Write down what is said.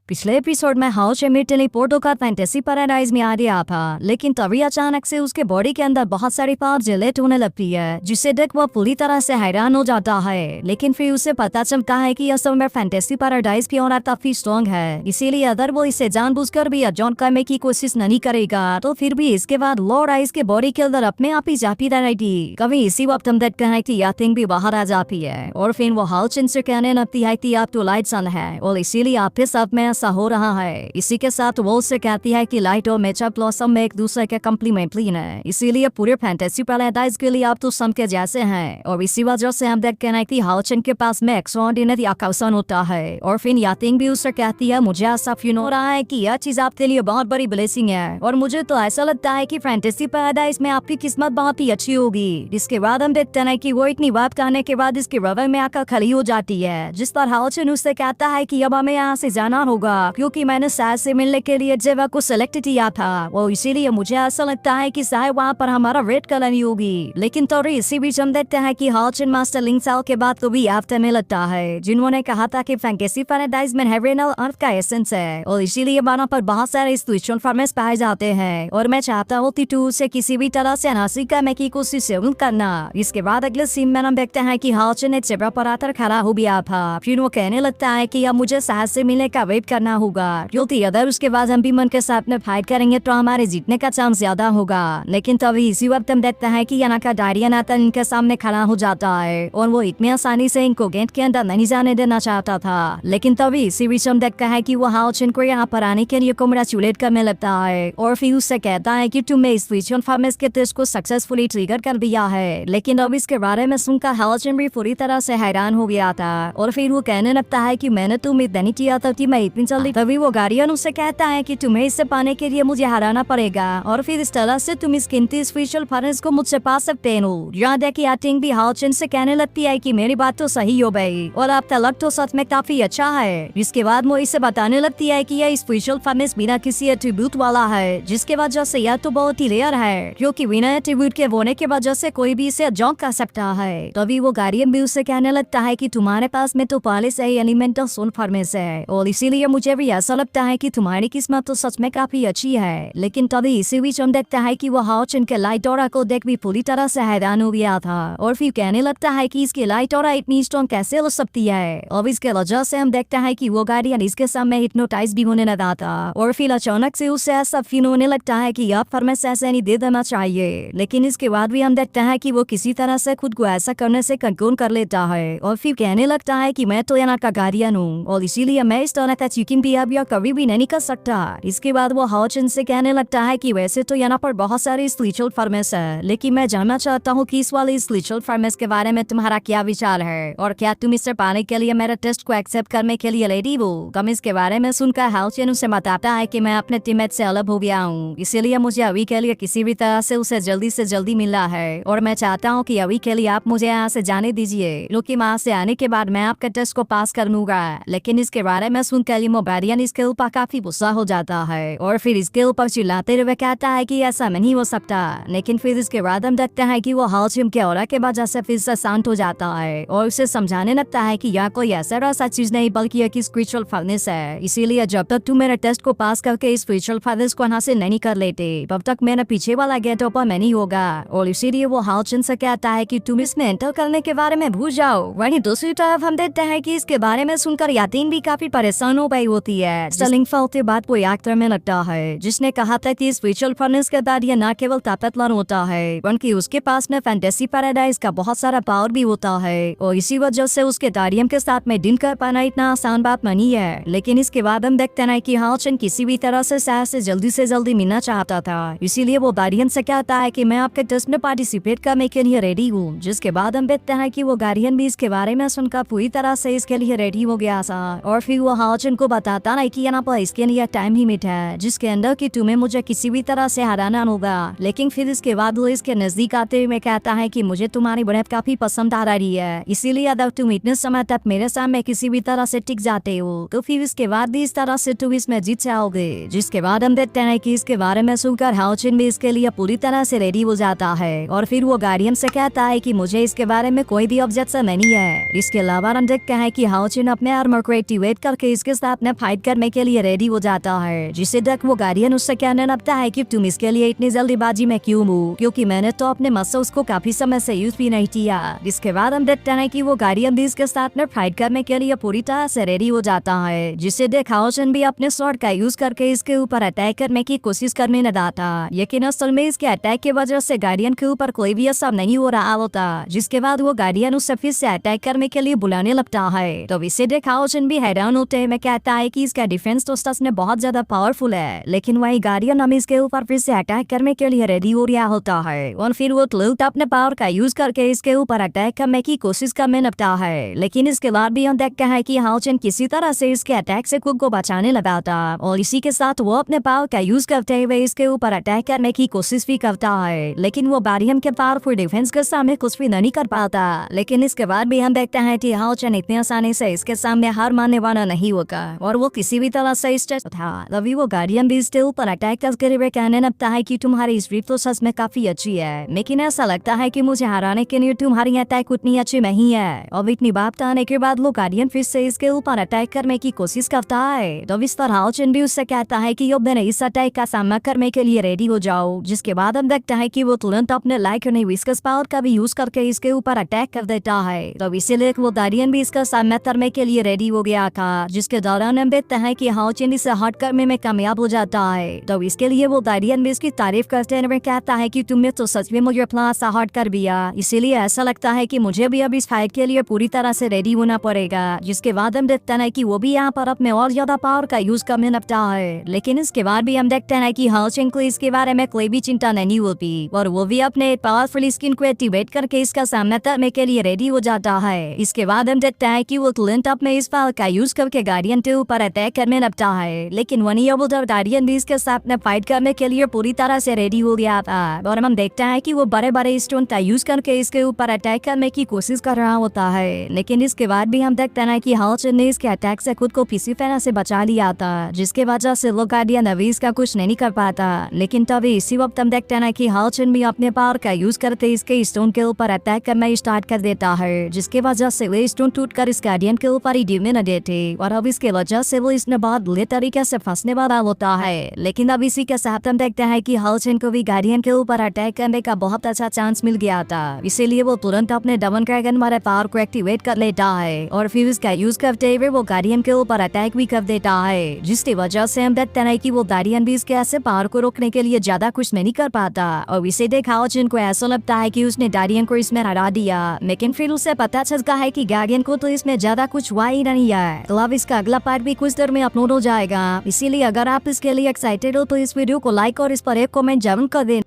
पिछले एपिसोड में हाउ चेमी टेलीपोर्टो का फैंटेसी पैराडाइज में आ गया था, लेकिन तभी अचानक से उसके बॉडी के अंदर बहुत सारी पावर जनरेट होने लगती है, जिससे देख वह पूरी तरह से हैरान हो जाता है। लेकिन फिर उसे पता चलता है कि असल में फैंटेसी पैराडाइज की ऑनर काफी स्ट्रॉन्ग है, इसीलिए अगर वो इसे जानबूझकर भी अजॉन करने की कोशिश नहीं करेगा तो फिर भी इसके बाद लॉर्ड आइस के बॉडी के अंदर अपने आप ही जाती रहेगी। कभी इसी वक्त हम देखते हैं कि यातिंग भी बाहर आ जाती है और फिर वो हाउ चिन से कहने लगती है कि आप तो लाइट सन है और इसीलिए आपके साथ में ऐसा हो रहा है। इसी के साथ वो उससे कहती है कि लाइट और मेचा ब्लॉसम में एक दूसरे के कम्प्लीमेंट्री है, इसीलिए पूरे फैंटेसी पैराडाइज के लिए आप तो सम के जैसे हैं। और इसी वजह से हम देखते हैं कि हाउ चिन के पास में एक्स्ट्राऑर्डिनरी आकर्षण होता है। और फिर यातिंग भी उससे कहती है मुझे ऐसा फील हो रहा है कि यह चीज आपके लिए बहुत बड़ी ब्लेसिंग है और मुझे तो ऐसा लगता है कि फैंटेसी पैराडाइज में आपकी किस्मत बहुत ही अच्छी होगी। जिसके बाद हम देखते हैं कि वो इतनी बात करने के बाद इसके रवर में आकर खड़ी हो जाती है, जिस पर हाउ चिन उससे कहता है कि अब हमें यहाँ से जाना होगा क्योंकि मैंने शायद से मिलने के लिए जगह को सिलेक्ट किया था और इसीलिए मुझे ऐसा लगता है कि शायद वहाँ पर हमारा वेट करनी होगी। लेकिन तो इसी बीच हम देखते हैं कि हाउ चिन मास्टर लिंग साल के बाद तो भी आफ्टर में लगता है, जिन्होंने कहा था कि फैंटेसी पैराडाइज में हेरेनल अर्थ का एसेंस है और इसीलिए वहाँ पर बहुत सारे स्पिरिचुअल फॉर्मेस पाए जाते हैं और मैं चाहता हूँ कि तू उसे किसी भी तरह से हासिल करने की कोशिश जरूर करना। इसके बाद अगले सीन में हम देखते हैं कि हाउ चिन एक जगह पर आकर खड़ा हो गया था। फिर वो कहने लगता है कि अब मुझे शायद से मिलने का वेट करना होगा क्योंकि अगर उसके बाद हम भी मन के साथ में फाइट करेंगे तो हमारे जीतने का चांस ज्यादा होगा। लेकिन तभी इसी वक्त हम देखते हैं कि याना का डायरिया नाता इनके सामने खड़ा हो जाता है और वो इतनी आसानी से इनको गेट के अंदर नहीं जाने देना चाहता था। लेकिन तभी इसी बीच हम देखते हैं कि वो हाउ चिन को यहाँ पर आने के लिए कॉन्ग्रेचुलेट करने लगता है और फिर उससे कहता है कि तुमने इस स्पिरिचुअल फॉर्मेस के टेस्ट को सक्सेसफुली ट्रिगर कर दिया है। लेकिन अब इसके बारे में सुनकर हाउ चिन भी पूरी तरह से हैरान हो गया था और फिर वो कहने लगता है कि मैंने तुम्हें नहीं किया था कि मैं इतनी जल्दी। तभी वो गार्डियन उससे कहता है कि तुम्हें इससे पाने के लिए मुझे हराना पड़ेगा और फिर इस तरह से तुम इस कीमती स्पेशल फॉरेंस को मुझसे पा सकते हो। याद है कि यातिंग भी हाउ चिन से कहने लगती है कि मेरी बात तो सही हो गई और आपका लक तो सच में काफी अच्छा है। इसके बाद वो इसे बताने लगती है कि यह स्पेशल फॉरेंस बिना किसी एट्रीब्यूट वाला है, जिसके वजह से यह तो बहुत ही रेयर है क्योंकि बिना एट्रीब्यूट के होने की वजह से कोई भी इसे जॉक कर सकता है। तभी वो गार्डियन भी उससे कहने लगता है कि तुम्हारे पास में तो पहले से ही एलिमेंटल सोल फॉर्मेस है और इसीलिए मुझे भी ऐसा लगता है कि तुम्हारी किस्मत तो सच में काफी अच्छी है। लेकिन तभी इसी बीच हम देखता है कि वो हाउ चिन के लाइट ऑरा को देख भी पूरी तरह से हैरान हो गया था और फिर कहने लगता है कि इसकी लाइट ऑरा इतनी स्ट्रॉन्ग कैसे हो सकती है। और इसके वजह से हम देखता है कि वो गार्डियन इसके सामने हिप्नोटाइज भी होने लगा था और फिर अचानक से उससे ऐसा फील होने लगता है कि अब फॉर्मेस ऐसे नहीं दे देना चाहिए। लेकिन इसके बाद भी हम देखते हैं कि वो किसी तरह से खुद को ऐसा करने से कंट्रोल कर लेता है और फिर कहने लगता है कि मैं तो यहाँ का गार्डियन हूँ और इसीलिए मैं इस तरह का चीटिंग बिहेवियर कभी भी नहीं कर सकता। इसके बाद वो हाउ चिन से कहने लगता है कि वैसे तो यहाँ पर बहुत सारे स्पिरिचुअल फॉर्मेस है, लेकिन मैं जानना चाहता हूँ कि इस वाले स्पिरिचुअल फॉर्मेस के बारे में तुम्हारा क्या विचार है और क्या तुम इसे पाने के लिए मेरे टेस्ट को एक्सेप्ट करने के लिए रेडी हो। कम इसके बारे में सुनकर हाउ चिन उसे बताता है कि मैं अपने टीममेट से अलग हो गया हूँ, इसीलिए मुझे अभी के लिए किसी भी तरह से उसे जल्दी से जल्दी मिलना है और मैं चाहता हूँ कि अभी के लिए आप मुझे यहाँ से जाने दीजिए क्योंकि वहाँ से आने के बाद मैं आपका टेस्ट को पास कर लूंगा। लेकिन इसके बारे में सुनकर लिमोबारियन इसके ऊपर काफी गुस्सा हो जाता है और फिर इसके ऊपर चिल्लाते हुए कहता है कि ऐसा नहीं हो सकता। लेकिन फिर इसके बाद हम देखते हैं कि वो हाउ चिन के ऑरा के वजह से फिर से शांत हो जाता है और उसे समझाने लगता है कि यह कोई ऐसा चीज नहीं बल्कि एक स्पिरिचुअल फॉर्मेस है, इसीलिए जब तक तुम मेरे टेस्ट को पास करके इस स्पिरिचुअल फॉर्मेस को हासिल नहीं कर लेते तब तक मेरा पीछे वाला गेट ओपन नहीं होगा। और इसीलिए वो हाउ चिन से कहता है कि तुम इसमें एंटर करने के बारे में भूल जाओ। वहीं दूसरी तरफ हम देखते हैं कि इसके बारे में सुनकर यातिन भी काफी परेशान हो गई होती है। स्टर्लिंग फॉल के बाद कोई एक्टर में लगता है जिसने कहा था कि स्पिरिचुअल फॉर्मेस के बाद यह न केवल ताकतवर होता है बल्कि उसके पास में फैंटेसी पैराडाइज का बहुत सारा पावर भी होता है और इसी वजह से उसके डारियम के साथ में डील कर पाना इतना आसान बात नहीं है। लेकिन इसके बाद हम देखते हैं कि हाउ चिन किसी भी तरह से शायद से जल्दी मिलना चाहता था, इसीलिए वो गार्डियन से कहता है कि मैं आपके टेस्ट में पार्टिसिपेट करने के लिए रेडी हूँ। जिसके बाद हम देखते हैं कि वो गार्डियन भी इसके बारे में सुनकर पूरी तरह से इसके लिए रेडी हो गया था और फिर वो हाउ चिन को बताता है कि यहाँ पर इसके लिए टाइम लिमिट है जिसके अंदर कि तुम्हें मुझे किसी भी तरह से हराना होगा। लेकिन फिर इसके बाद वो इसके नजदीक आते हुए कहता है कि मुझे तुम्हारी बुनियाद काफी पसंद आ रही है, इसीलिए अगर तुम इतने समय तक मेरे सामने किसी भी तरह से टिक जाते हो तो फिर इसके बाद भी इस तरह से तुम इसमें जीत जाओगे। जिसके बाद हम देखते हैं कि इसके बारे में सुनकर हाउ चिन भी इसके लिए पूरी तरह से रेडी हो जाता है और फिर वो गार्डियन से कहता है कि मुझे इसके बारे में कोई भी ऑब्जेक्शन नहीं है। इसके अलावा हम देखते हैं कि हाउ चिन अपने आर्मर को एक्टिवेट करके इसके साथ साथ में फाइट करने के लिए रेडी हो जाता है, जिसे देख वो गार्डियन उससे कहने लगता है कि तुम इसके लिए इतनी जल्दीबाजी में क्यों हो, क्योंकि मैंने तो अपने मसल्स को काफी समय से यूज भी नहीं किया। इसके बाद हम देखते हैं कि वो गार्डियन भी इसके साथ में फाइट करने के लिए पूरी तरह से रेडी हो जाता है, जिसे देख हाओचन भी अपने स्वॉर्ड का यूज करके इसके ऊपर अटैक करने की कोशिश करने लगा था। लेकिन असल में इसके अटैक की वजह से गार्डियन के ऊपर कोई भी असर नहीं हो रहा होता, जिसके बाद वो गार्डियन उससे फिर से अटैक करने के लिए बुलाने लगता है। तो इसे देख हाओचन भी हैरान होते हैं, मैं कहता है कि इसका डिफेंस तो सच में बहुत ज्यादा पावरफुल है, लेकिन वही गार्डियन हम इसके ऊपर फिर से अटैक करने के लिए रेडी हो रहा होता है और फिर वो तुरंत अपने पावर का यूज करके इसके ऊपर अटैक करने की कोशिश करने लगता है। लेकिन इसके बाद भी हम देखते हैं कि हाओचन किसी तरह से इसके अटैक से खुद को बचाने लगा था और इसी के साथ वो अपने पावर का यूज करते हुए इसके ऊपर अटैक करने की कोशिश भी करता है, लेकिन वो गार्डियन के पावरफुल डिफेंस के सामने कुछ भी नहीं कर पाता। लेकिन इसके बाद भी हम देखते हैं कि हाओचन इतनी आसानी से इसके सामने हार मानने वाला नहीं होगा और वो किसी भी तरह से स्ट्रेस था। तभी वो गार्डियन भी इसके ऊपर अटैक करके हुए कहने लगता है कि तुम्हारी स्ट्रीट तो सच में काफी अच्छी है, लेकिन ऐसा लगता है कि मुझे हराने के लिए तुम्हारी अटैक उतनी अच्छी नहीं है। और इतनी बात कहने के बाद वो गार्डियन फिर से इसके ऊपर अटैक करने की कोशिश करता है। तो इस पर हाओचन भी उससे कहता है कि अब मैंने इस अटैक का सामना करने के लिए रेडी हो जाओ, जिसके बाद हम देखते हैं कि वो तुरंत अपने लाइक विस्कस पावर का भी यूज करके इसके ऊपर अटैक कर देता है। तो इसीलिए वो गार्डियन भी इसका सामना करने के लिए रेडी हो गया था, जिसके दौरान हम देखते हैं कि हाओचन इसे हट करने में कामयाब हो जाता है। तो इसके लिए वो गार्डियन भी इसकी तारीफ करते हुए कहता है कि तुमने तो सच में मुझे अपना सा हट कर दिया, इसीलिए ऐसा लगता है कि मुझे भी अब इस फाइट के लिए पूरी तरह से रेडी होना पड़ेगा। जिसके बाद हम देखते हैं कि वो भी यहाँ पर अपने और ज्यादा पावर का यूज करने लगता है। लेकिन इसके बाद भी हम देखते हैं कि हाओचन को इसके बारे में कोई भी चिंता नहीं होती और वो भी अपने पावरफुल स्किन को एक्टिवेट करके इसका सामना करने के लिए रेडी हो जाता है। इसके बाद हम देखते हैं कि वो तुरंत अपने इस पावर का यूज करके गार्डियन के ऊपर अटैक करने लगता है। लेकिन वहीं अब उधर गार्डियन भी इसके साथ में फाइट करने के लिए पूरी तरह से रेडी हो गया था और हम देखते हैं कि वो बड़े बड़े स्टोन का यूज करके इसके ऊपर अटैक करने की कोशिश कर रहा होता है। लेकिन इसके बाद भी हम देखते हैं कि हाओचन ने इसके अटैक से खुद को किसी तरह से बचा लिया था, जिसके वजह से वो गार्डियन अभी इसका कुछ नहीं कर पाता। लेकिन तभी इसी वक्त हम देखते हैं कि हाओचन भी अपने पावर का यूज करते इसके स्टोन के ऊपर अटैक करना स्टार्ट कर देता है, जिसके वजह से वो स्टोन टूटकर इस गार्डियन के ऊपर ही गिरने न देते और अब इसके वजह से वो इसमें बहुत बुरे तरीके से फंसने वाला होता है। लेकिन अब इसी के साथ हम देखते हैं कि हाओचन को भी गार्डियन के ऊपर अटैक करने का बहुत अच्छा चांस मिल गया था, इसीलिए वो तुरंत अपने डबल ड्रैगन वाले पावर को एक्टिवेट कर लेता है और फिर इसका यूज करते हुए वो गार्डियन के ऊपर अटैक भी कर देता है, जिसकी वजह से हम देखते हैं कि वो गार्डियन भी इसके ऐसे पावर को रोकने के लिए ज्यादा कुछ नहीं कर पाता। और इसे देख हाओचन को ऐसा लगता है कि उसने गार्डियन को इसमें हरा दिया, लेकिन फिर उसे पता चलता है कि गार्डियन को तो इसमें ज्यादा कुछ हुआ ही नहीं है। तो अब इसका अगला पार्ट भी कुछ देर में अपलोड हो जाएगा, इसीलिए अगर आप इसके लिए एक्साइटेड हो तो इस वीडियो को लाइक और इस पर एक कमेंट जरूर कर दें।